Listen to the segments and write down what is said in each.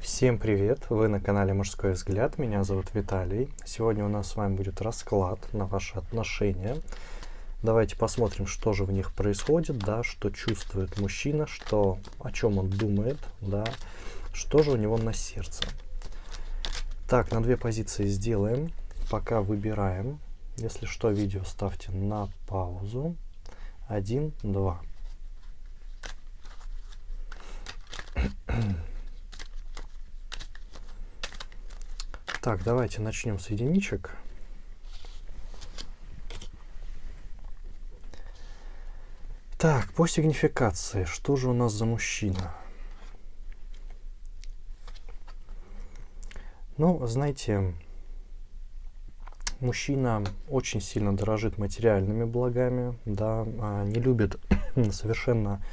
Всем привет! Вы на канале Мужской взгляд. Меня зовут Виталий. Сегодня у нас с вами будет расклад на ваши отношения. Давайте посмотрим, что же в них происходит, да, что чувствует мужчина, о чем он думает, да, что же у него на сердце. Так, на две позиции сделаем. Пока выбираем. Если что, видео ставьте на паузу. 1, 2. Так, давайте начнем с единичек. Так, по сигнификации, что же у нас за мужчина? Ну, знаете, мужчина очень сильно дорожит материальными благами, да, не любит совершенно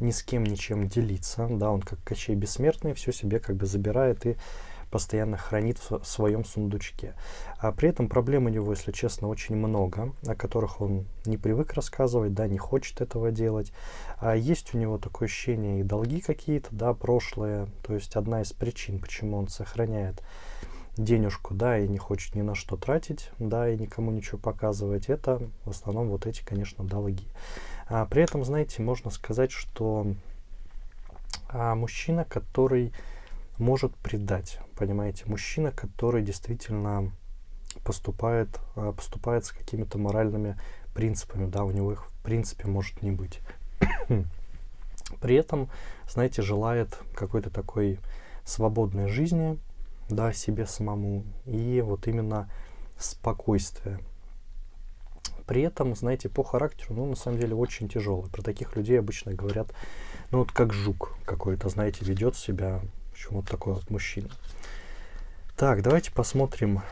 ни с кем ничем делиться, да, он как Кощей Бессмертный все себе как бы забирает и постоянно хранит в своем сундучке. А при этом проблем у него, если честно, очень много, о которых он не привык рассказывать, да, не хочет этого делать. А есть у него такое ощущение и долги какие-то, да, прошлые. То есть одна из причин, почему он сохраняет денежку, да, и не хочет ни на что тратить, да, и никому ничего показывать, это в основном вот эти, конечно, долги. А при этом, знаете, можно сказать, что мужчина, который может предать, понимаете, мужчина, который действительно поступает с какими-то моральными принципами, да, у него их в принципе может не быть. При этом, знаете, желает какой-то такой свободной жизни, да, себе самому, и вот именно спокойствия. При этом, знаете, по характеру, ну, на самом деле, очень тяжелый. Про таких людей обычно говорят, ну, вот как жук какой-то, знаете, ведет себя. В общем, вот такой вот мужчина. Так, давайте посмотрим,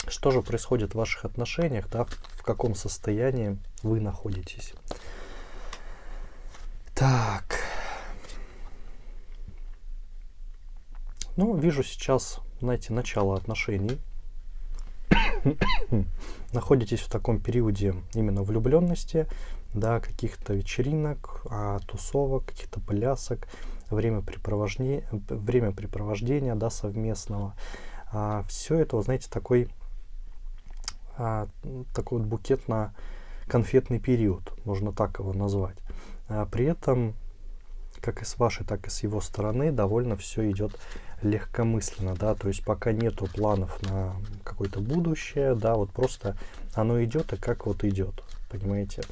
что же происходит в ваших отношениях, да, в каком состоянии вы находитесь. Так. Ну, вижу сейчас, знаете, начало отношений. Находитесь в таком периоде именно влюбленности, да, каких-то вечеринок, тусовок, каких-то плясок, времяпрепровождения, да, совместного. Все это, вы знаете, такой вот букетно-конфетный период, можно так его назвать. При этом, как и с вашей, так и с его стороны, довольно все идет легкомысленно, да, то есть пока нету планов на какое-то будущее, да, вот просто оно идет и как вот идет, понимаете.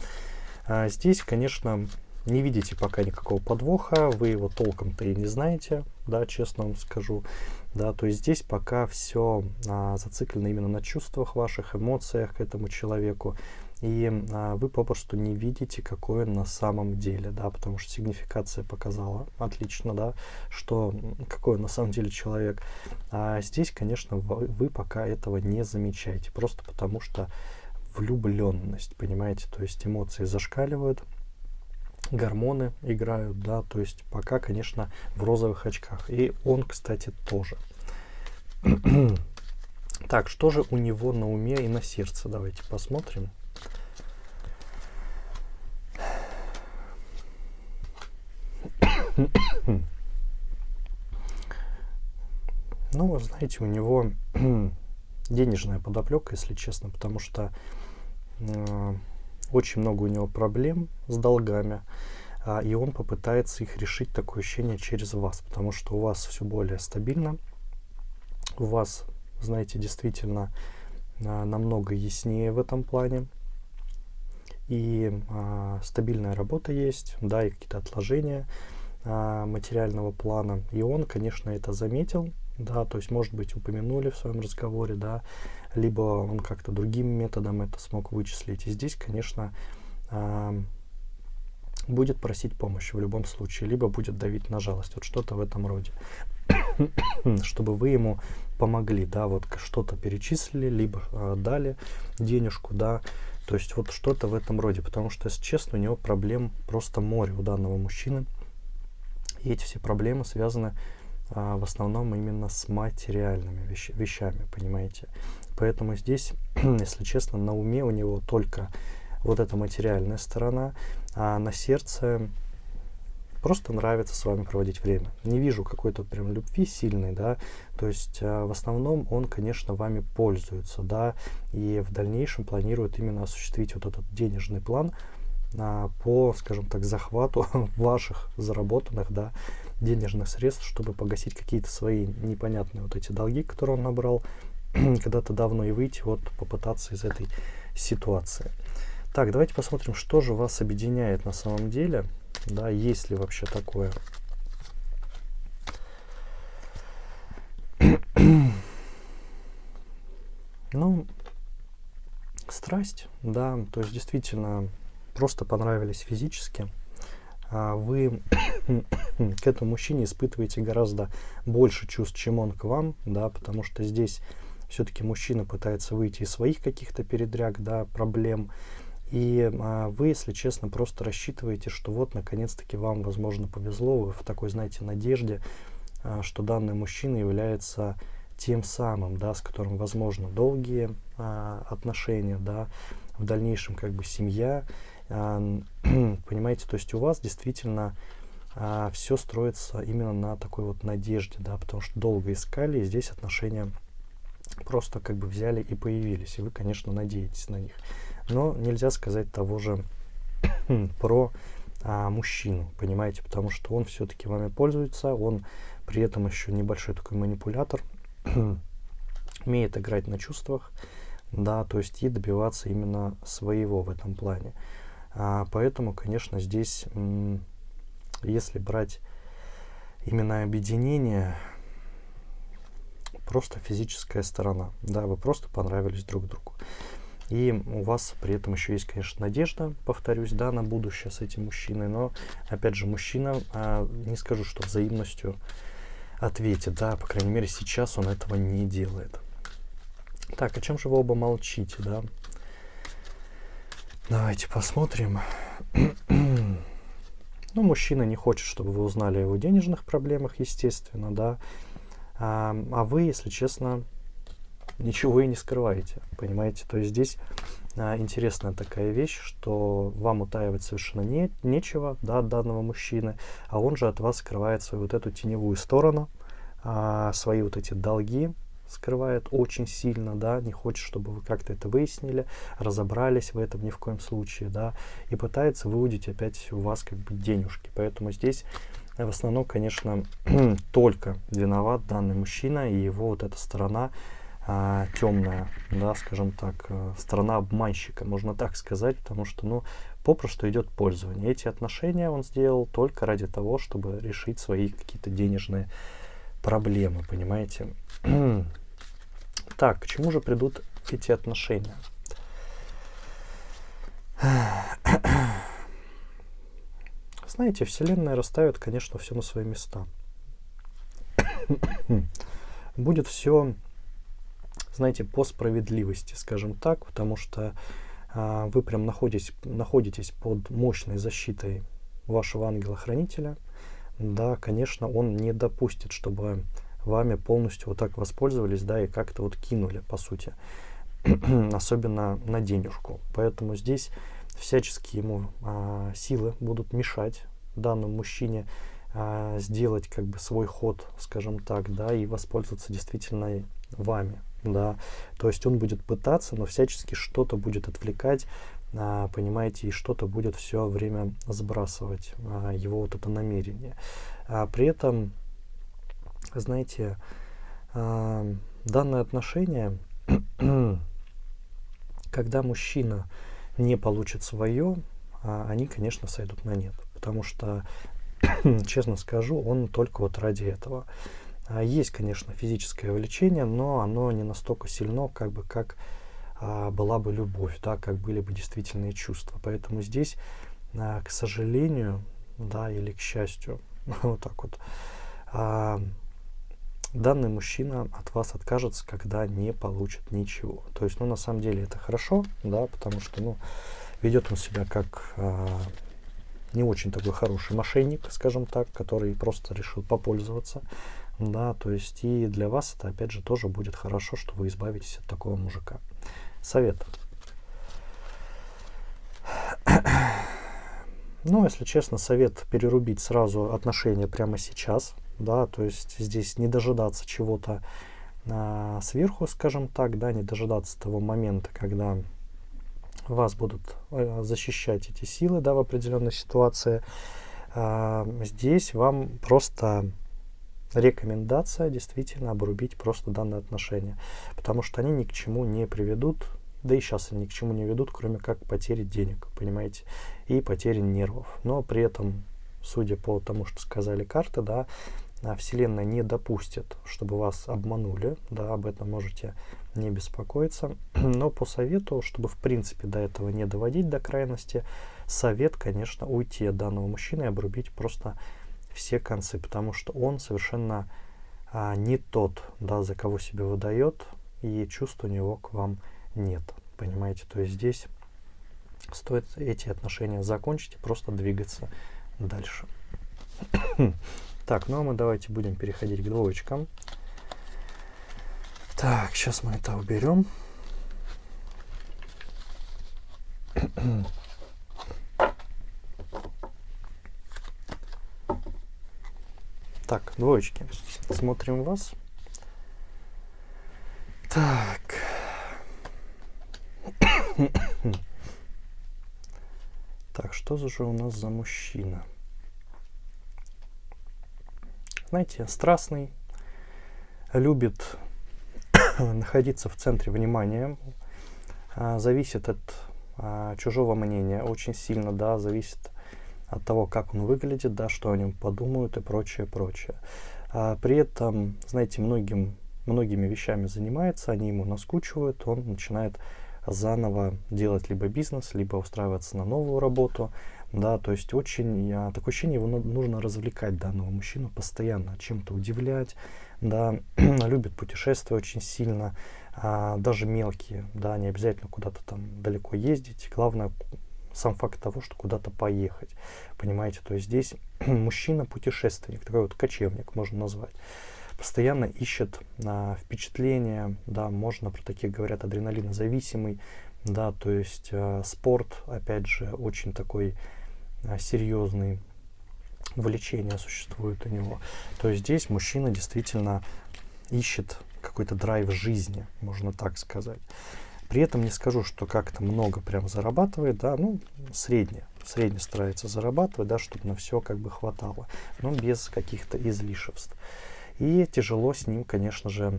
Здесь, конечно, не видите пока никакого подвоха, вы его толком-то и не знаете, да, честно вам скажу, да, то есть здесь пока все зациклено именно на чувствах ваших, эмоциях к этому человеку, и вы попросту не видите, какой он на самом деле, да, потому что сигнификация показала отлично, да, что какой он на самом деле человек. А здесь, конечно, вы пока этого не замечаете, просто потому что влюбленность, понимаете, то есть эмоции зашкаливают, гормоны играют, да, то есть пока, конечно, в розовых очках. И он, кстати, тоже. Так, что же у него на уме и на сердце? Давайте посмотрим. Ну, вы знаете, у него денежная подоплека, если честно, потому что очень много у него проблем с долгами, и он попытается их решить, такое ощущение, через вас, потому что у вас все более стабильно, у вас, знаете, действительно намного яснее в этом плане, и стабильная работа есть, да, и какие-то отложения материального плана, и он, конечно, это заметил, да, то есть, может быть, упомянули в своем разговоре, да, либо он как-то другим методом это смог вычислить. И здесь, конечно, будет просить помощи в любом случае, либо будет давить на жалость, вот что-то в этом роде, чтобы вы ему помогли, да, вот что-то перечислили, либо дали денежку, да, то есть вот что-то в этом роде, потому что, если честно, у него проблем просто море у данного мужчины, и эти все проблемы связаны в основном именно с материальными вещами, понимаете. Поэтому здесь, если честно, на уме у него только вот эта материальная сторона, а на сердце просто нравится с вами проводить время. Не вижу какой-то прям любви сильной, да, то есть в основном он, конечно, вами пользуется, да, и в дальнейшем планирует именно осуществить вот этот денежный план по, скажем так, захвату ваших заработанных, да, денежных средств, чтобы погасить какие-то свои непонятные вот эти долги, которые он набрал когда-то давно, и выйти, вот, попытаться из этой ситуации. Так, давайте посмотрим, что же вас объединяет на самом деле, да, есть ли вообще такое. Ну, страсть, да, то есть действительно просто понравились физически. Вы к этому мужчине испытываете гораздо больше чувств, чем он к вам, да, потому что здесь все-таки мужчина пытается выйти из своих каких-то передряг, да, проблем, и вы, если честно, просто рассчитываете, что вот, наконец-таки, вам, возможно, повезло, вы в такой, знаете, надежде, что данный мужчина является тем самым, да, с которым, возможно, долгие отношения, да, в дальнейшем, как бы, семья, понимаете, то есть у вас действительно все строится именно на такой вот надежде, да, потому что долго искали, и здесь отношения просто как бы взяли и появились, и вы, конечно, надеетесь на них. Но нельзя сказать того же про мужчину, понимаете, потому что он все-таки вами пользуется, он при этом еще небольшой такой манипулятор, умеет играть на чувствах, да, то есть и добиваться именно своего в этом плане. Поэтому, конечно, здесь, если брать именно объединение, просто физическая сторона, да, вы просто понравились друг другу. И у вас при этом еще есть, конечно, надежда, повторюсь, да, на будущее с этим мужчиной, но, опять же, мужчина, не скажу, что взаимностью ответит, да, по крайней мере, сейчас он этого не делает. Так, о чем же вы оба молчите, да? Давайте посмотрим. Ну, мужчина не хочет, чтобы вы узнали о его денежных проблемах, естественно, да. А вы, если честно, ничего и не скрываете, понимаете? То есть здесь интересная такая вещь, что вам утаивать совершенно нечего, да, от данного мужчины, а он же от вас скрывает свою вот эту теневую сторону, свои вот эти долги скрывает очень сильно, да, не хочет, чтобы вы как-то это выяснили, разобрались в этом ни в коем случае, да, и пытается выудить опять у вас как бы денежки. Поэтому здесь в основном, конечно, только виноват данный мужчина и его вот эта сторона темная, да, скажем так, сторона обманщика, можно так сказать, потому что, ну, попросту идет пользование. Эти отношения он сделал только ради того, чтобы решить свои какие-то денежные проблемы, понимаете? Так, к чему же придут эти отношения? Знаете, Вселенная расставит, конечно, все на свои места. Будет все, знаете, по справедливости, скажем так, потому что вы прям находитесь под мощной защитой вашего ангела-хранителя. Да, конечно, он не допустит, чтобы вами полностью вот так воспользовались, да, и как-то вот кинули, по сути, особенно на денежку. Поэтому здесь всячески ему силы будут мешать данному мужчине сделать как бы свой ход, скажем так, да, и воспользоваться действительно вами, да. То есть он будет пытаться, но всячески что-то будет отвлекать, понимаете, и что-то будет все время сбрасывать его вот это намерение. При этом, знаете, данное отношение, когда мужчина не получит свое, они, конечно, сойдут на нет. Потому что, честно скажу, он только вот ради этого. Есть, конечно, физическое влечение, но оно не настолько сильно, как бы, как была бы любовь, да, как были бы действительные чувства. Поэтому здесь, к сожалению, да, или к счастью, вот так вот, данный мужчина от вас откажется, когда не получит ничего. То есть, ну, на самом деле это хорошо, да, потому что, ну, ведет он себя как не очень такой хороший мошенник, скажем так, который просто решил попользоваться, да, то есть и для вас это, опять же, тоже будет хорошо, что вы избавитесь от такого мужика. Совет. Ну, если честно, совет перерубить сразу отношения прямо сейчас, да, то есть здесь не дожидаться чего-то сверху, скажем так, да, не дожидаться того момента, когда вас будут защищать эти силы, да, в определенной ситуации. Здесь вам просто рекомендация действительно обрубить просто данные отношения, потому что они ни к чему не приведут, да и сейчас они ни к чему не ведут, кроме как потери денег, понимаете, и потери нервов. Но при этом, судя по тому, что сказали карты, да, Вселенная не допустит, чтобы вас обманули, да, об этом можете не беспокоиться. Но по совету, чтобы в принципе до этого не доводить до крайности, совет, конечно, уйти от данного мужчины и обрубить просто все концы, потому что он совершенно не тот, да, за кого себя выдает, и чувств у него к вам нет, понимаете, то есть здесь стоит эти отношения закончить и просто двигаться дальше. Так, ну а мы давайте будем переходить к двоечкам. Так, сейчас мы это уберем. Так, двоечки. Смотрим вас. Так. Так, что же у нас за мужчина? Знаете, страстный, любит находиться в центре внимания, зависит от чужого мнения очень сильно, да, зависит от того, как он выглядит, да, что о нем подумают и прочее, прочее. При этом, знаете, многими вещами занимается, они ему наскучивают, он начинает заново делать либо бизнес, либо устраиваться на новую работу, да, то есть такое ощущение, его нужно развлекать, данного мужчину, постоянно чем-то удивлять, да, любит путешествия очень сильно, даже мелкие, да, не обязательно куда-то там далеко ездить, главное сам факт того, что куда-то поехать, понимаете, то есть здесь мужчина-путешественник, такой вот кочевник можно назвать, постоянно ищет впечатления, да, можно про таких говорят адреналинозависимый, да, то есть спорт, опять же, очень такой серьезный, увлечение существует у него, то есть здесь мужчина действительно ищет какой-то драйв жизни, можно так сказать. При этом не скажу, что как-то много прям зарабатывает, да, ну, средне старается зарабатывать, да, чтобы на все как бы хватало, но без каких-то излишеств. И тяжело с ним, конечно же,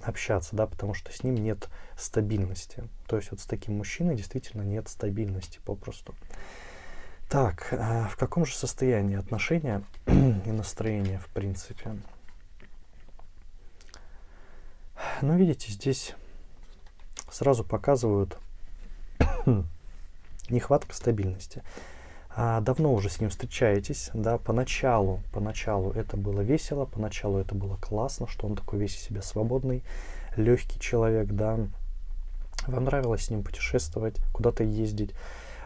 общаться, да, потому что с ним нет стабильности. То есть вот с таким мужчиной действительно нет стабильности попросту. Так, в каком же состоянии отношения и настроение, в принципе? Ну, видите, здесь сразу показывают нехватка стабильности. Давно уже с ним встречаетесь, да, поначалу это было весело, поначалу это было классно, что он такой весь из себя свободный, легкий человек, да, вам нравилось с ним путешествовать, куда-то ездить,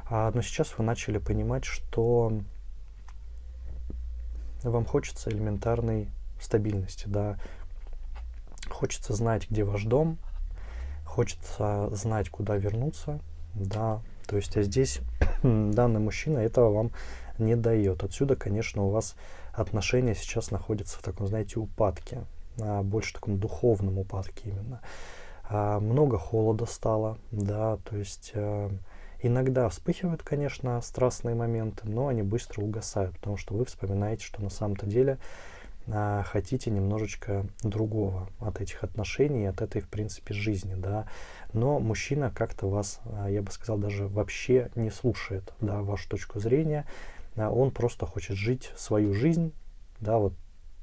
но сейчас вы начали понимать, что вам хочется элементарной стабильности, да, хочется знать, где ваш дом, хочется знать, куда вернуться, да, то есть здесь данный мужчина этого вам не дает. Отсюда, конечно, у вас отношения сейчас находятся в таком, знаете, упадке, больше таком духовном упадке именно. Много холода стало, да, то есть иногда вспыхивают, конечно, страстные моменты, но они быстро угасают, потому что вы вспоминаете, что на самом-то деле хотите немножечко другого от этих отношений, от этой, в принципе, жизни, да, но мужчина как-то вас, я бы сказал, даже вообще не слушает, да, вашу точку зрения, он просто хочет жить свою жизнь, да, вот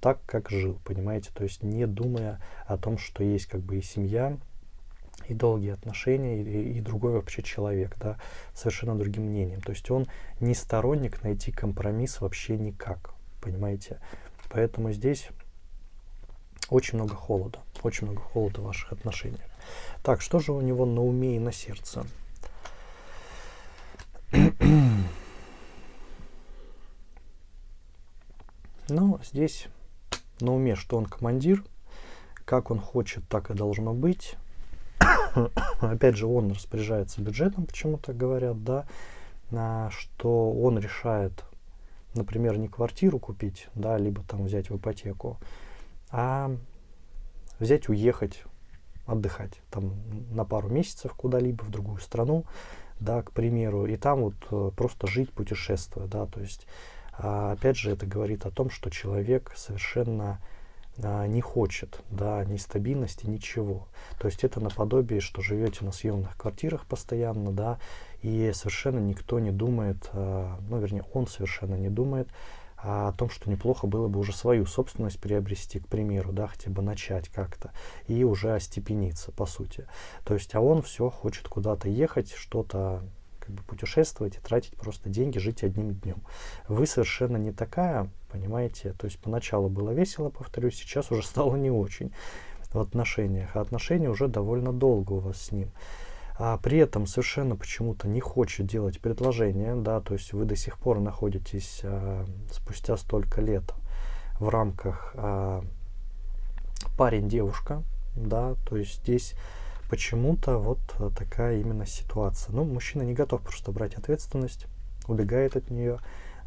так, как жил, понимаете, то есть не думая о том, что есть как бы и семья, и долгие отношения, и другой вообще человек, да, совершенно другим мнением, то есть он не сторонник найти компромисс вообще никак, понимаете. Поэтому здесь очень много холода в ваших отношениях. Так, что же у него на уме и на сердце? Ну, здесь на уме, что он командир, как он хочет, так и должно быть. Опять же, он распоряжается бюджетом, почему-то говорят, да. что он решает, например, не квартиру купить, да, либо там взять в ипотеку, а взять, уехать, отдыхать там на пару месяцев куда-либо в другую страну, да, к примеру, и там вот просто жить, путешествуя, да, то есть, опять же, это говорит о том, что человек совершенно не хочет, да, ни стабильности, ничего. То есть это наподобие, что живете на съемных квартирах постоянно, да, и совершенно никто не думает, ну, вернее, он совершенно не думает о том, что неплохо было бы уже свою собственность приобрести, к примеру, да, хотя бы начать как-то, и уже остепениться, по сути. То есть, а он все хочет куда-то ехать, что-то как бы путешествовать и тратить просто деньги, жить одним днем. Вы совершенно не такая, понимаете, то есть поначалу было весело, повторюсь, сейчас уже стало не очень в отношениях, а отношения уже довольно долго у вас с ним. А при этом совершенно почему-то не хочет делать предложение, да, то есть вы до сих пор находитесь спустя столько лет в рамках парень-девушка, да, то есть здесь почему-то вот такая именно ситуация. Ну, мужчина не готов просто брать ответственность, убегает от нее,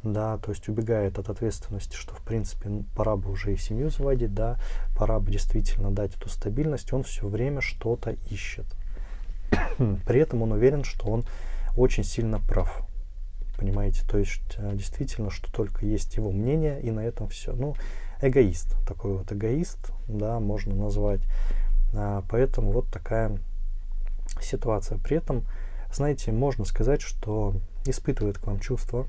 да, то есть убегает от ответственности, что, в принципе, пора бы уже и семью заводить, да, пора бы действительно дать эту стабильность, он все время что-то ищет. При этом он уверен, что он очень сильно прав, понимаете, то есть действительно, что только есть его мнение, и на этом все. Ну, эгоист, такой вот эгоист, да, можно назвать. Поэтому вот такая ситуация. При этом, знаете, можно сказать, что испытывает к вам чувства.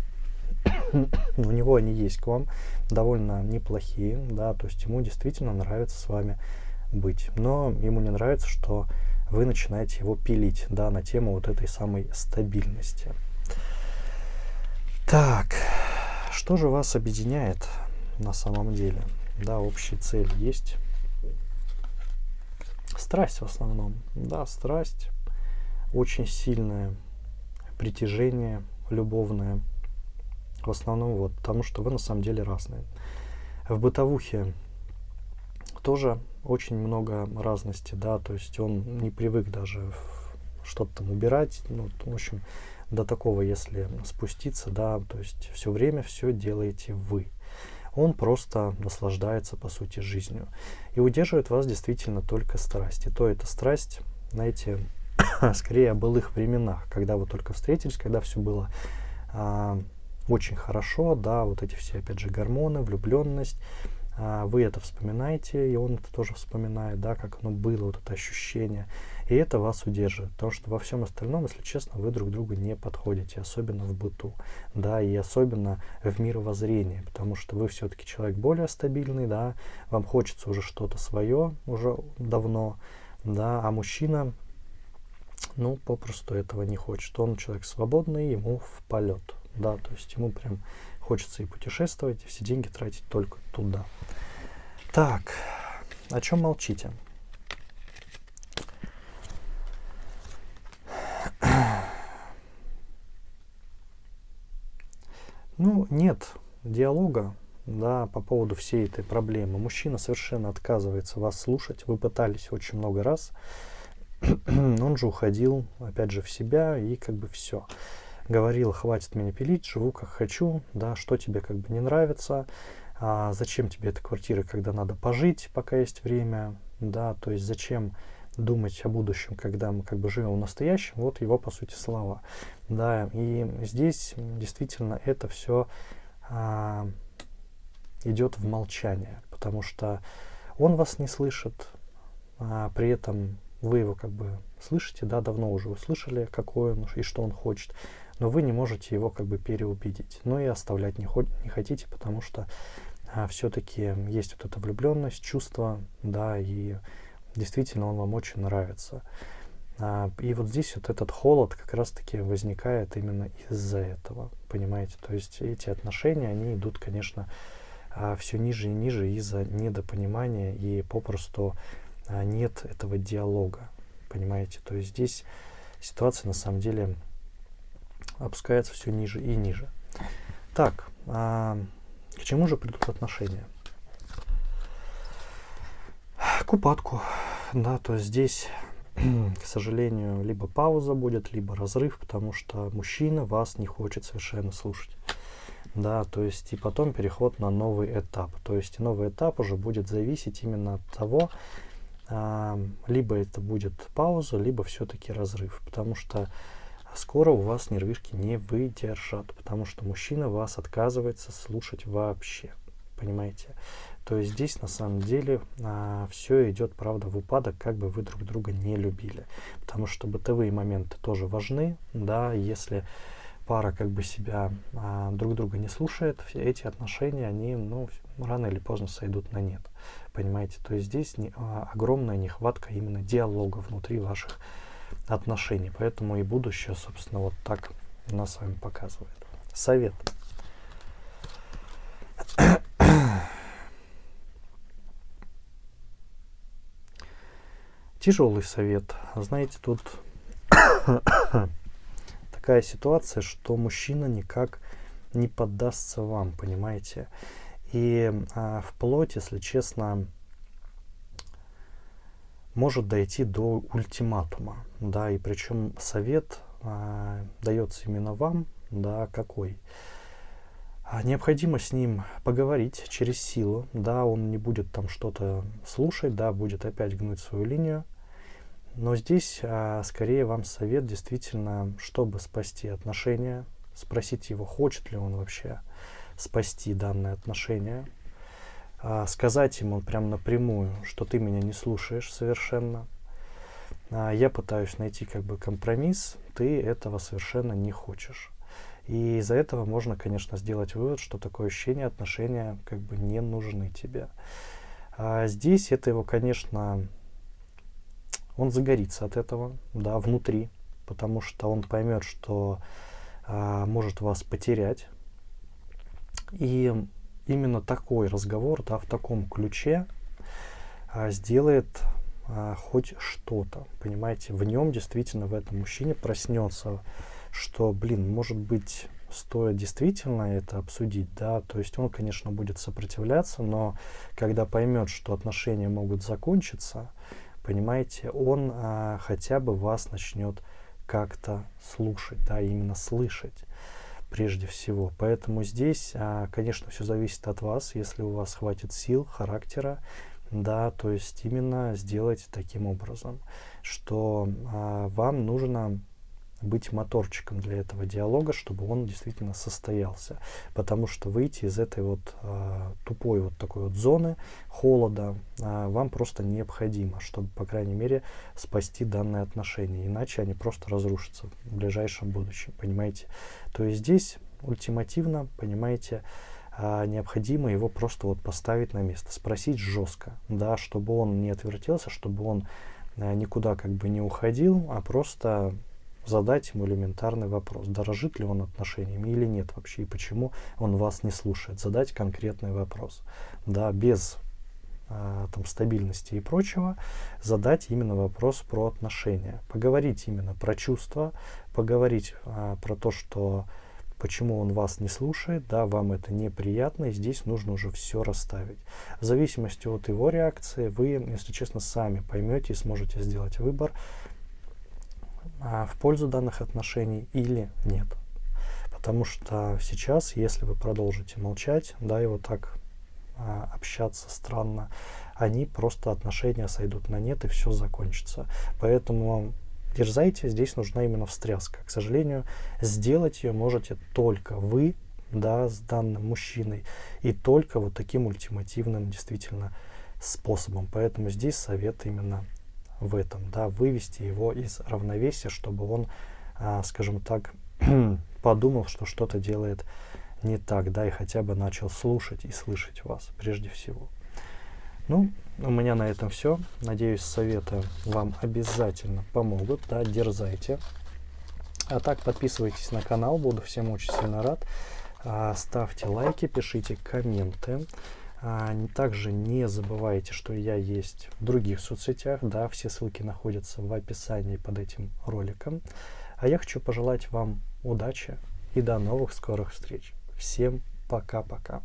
У него они есть к вам, довольно неплохие, да, то есть ему действительно нравится с вами быть. Но ему не нравится, что вы начинаете его пилить, да, на тему вот этой самой стабильности. Так, что же вас объединяет на самом деле? Да, общая цель есть. Страсть в основном, да, страсть, очень сильное притяжение любовное, в основном вот, потому что вы на самом деле разные. В бытовухе тоже очень много разности, да, то есть он не привык даже что-то там убирать, ну, в общем, до такого, если спуститься, да, то есть все время все делаете вы. Он просто наслаждается, по сути, жизнью. И удерживает вас действительно только страсть. И то эта страсть, знаете, скорее о былых временах, когда вы только встретились, когда все было очень хорошо, да, вот эти все, опять же, гормоны, влюбленность. Вы это вспоминаете, и он это тоже вспоминает, да, как оно было, вот это ощущение. И это вас удерживает, потому что во всем остальном, если честно, вы друг другу не подходите, особенно в быту, да, и особенно в мировоззрении, потому что вы все-таки человек более стабильный, да, вам хочется уже что-то свое уже давно, да, а мужчина, ну, попросту этого не хочет. Он человек свободный, ему в полет, да, то есть ему прям хочется и путешествовать, и все деньги тратить только туда. Так, о чем молчите? Ну, нет диалога, да, по поводу всей этой проблемы. Мужчина совершенно отказывается вас слушать. Вы пытались очень много раз. Он же уходил, опять же, в себя и как бы все. Говорил, хватит меня пилить, живу как хочу, да, что тебе как бы не нравится, зачем тебе эта квартира, когда надо пожить, пока есть время, да, то есть зачем думать о будущем, когда мы как бы живем в настоящем, вот его, по сути, слова, да, и здесь действительно это все идет в молчание, потому что он вас не слышит, при этом вы его как бы слышите, да, давно уже услышали, какой он и что он хочет, но вы не можете его как бы переубедить, но и оставлять не хотите, потому что все-таки есть вот эта влюбленность, чувство, да, и действительно он вам очень нравится. И вот здесь вот этот холод как раз-таки возникает именно из-за этого, понимаете? То есть эти отношения, они идут, конечно, все ниже и ниже из-за недопонимания и попросту нет этого диалога, понимаете? То есть здесь ситуация на самом деле опускается все ниже и ниже. Так, к чему же придут отношения? К упадку, да, то есть здесь к сожалению, либо пауза будет, либо разрыв, потому что мужчина вас не хочет совершенно слушать. Да, то есть и потом переход на новый этап. То есть новый этап уже будет зависеть именно от того, либо это будет пауза, либо все-таки разрыв. Потому что скоро у вас нервишки не выдержат, потому что мужчина вас отказывается слушать вообще. Понимаете? То есть здесь на самом деле все идет, правда, в упадок, как бы вы друг друга не любили. Потому что бытовые моменты тоже важны, да, если пара как бы себя друг друга не слушает, все эти отношения, они, ну, рано или поздно сойдут на нет. Понимаете? То есть здесь огромная нехватка именно диалога внутри ваших отношений. Поэтому и будущее, собственно, вот так нас с вами показывает. Совет. Тяжелый совет. Знаете, тут такая ситуация, что мужчина никак не поддастся вам, понимаете? И вплоть, если честно, может дойти до ультиматума, да, и причем совет дается именно вам, да, какой? Необходимо с ним поговорить через силу, да, он не будет там что-то слушать, да, будет опять гнуть свою линию. Но здесь скорее вам совет действительно, чтобы спасти отношения, спросить его, хочет ли он вообще спасти данные отношения, сказать ему прям напрямую, что ты меня не слушаешь совершенно, я пытаюсь найти как бы компромисс, ты этого совершенно не хочешь. И из-за этого можно, конечно, сделать вывод, что такое ощущение, отношения как бы не нужны тебе. Здесь это его, конечно, он загорится от этого, да, внутри, потому что он поймет, что может вас потерять. И именно такой разговор, да, в таком ключе сделает хоть что-то, понимаете, в нем действительно, в этом мужчине проснется, что, блин, может быть, стоит действительно это обсудить, да, то есть он, конечно, будет сопротивляться, но когда поймет, что отношения могут закончиться, понимаете, он хотя бы вас начнет как-то слушать, да, именно слышать прежде всего. Поэтому здесь, конечно, все зависит от вас, если у вас хватит сил, характера, да, то есть именно сделать таким образом, что вам нужно быть моторчиком для этого диалога, чтобы он действительно состоялся. Потому что выйти из этой вот тупой вот такой вот зоны холода вам просто необходимо, чтобы, по крайней мере, спасти данные отношения. Иначе они просто разрушатся в ближайшем будущем, понимаете? То есть здесь ультимативно, понимаете, необходимо его просто вот поставить на место, спросить жестко, да, чтобы он не отвертелся, чтобы он никуда как бы не уходил, а просто задать ему элементарный вопрос, дорожит ли он отношениями или нет вообще, и почему он вас не слушает. Задать конкретный вопрос, да, без там стабильности и прочего, задать именно вопрос про отношения, поговорить именно про чувства, поговорить про то, что почему он вас не слушает, да, вам это неприятно, и здесь нужно уже все расставить. В зависимости от его реакции вы, если честно, сами поймете и сможете сделать выбор, в пользу данных отношений или нет. Потому что сейчас, если вы продолжите молчать, да, и вот так общаться странно, они просто отношения сойдут на нет и все закончится. Поэтому дерзайте, здесь нужна именно встряска. К сожалению, сделать ее можете только вы, да, с данным мужчиной, и только вот таким ультимативным действительно способом. Поэтому здесь совет именно в этом, да, вывести его из равновесия, чтобы он, скажем так, подумал, что что-то делает не так, да, и хотя бы начал слушать и слышать вас прежде всего. Ну, у меня на этом все. Надеюсь, советы вам обязательно помогут, да, дерзайте. А так, подписывайтесь на канал, буду всем очень сильно рад. Ставьте лайки, пишите комменты. Также не забывайте, что я есть в других соцсетях, да, все ссылки находятся в описании под этим роликом. А я хочу пожелать вам удачи и до новых скорых встреч. Всем пока-пока.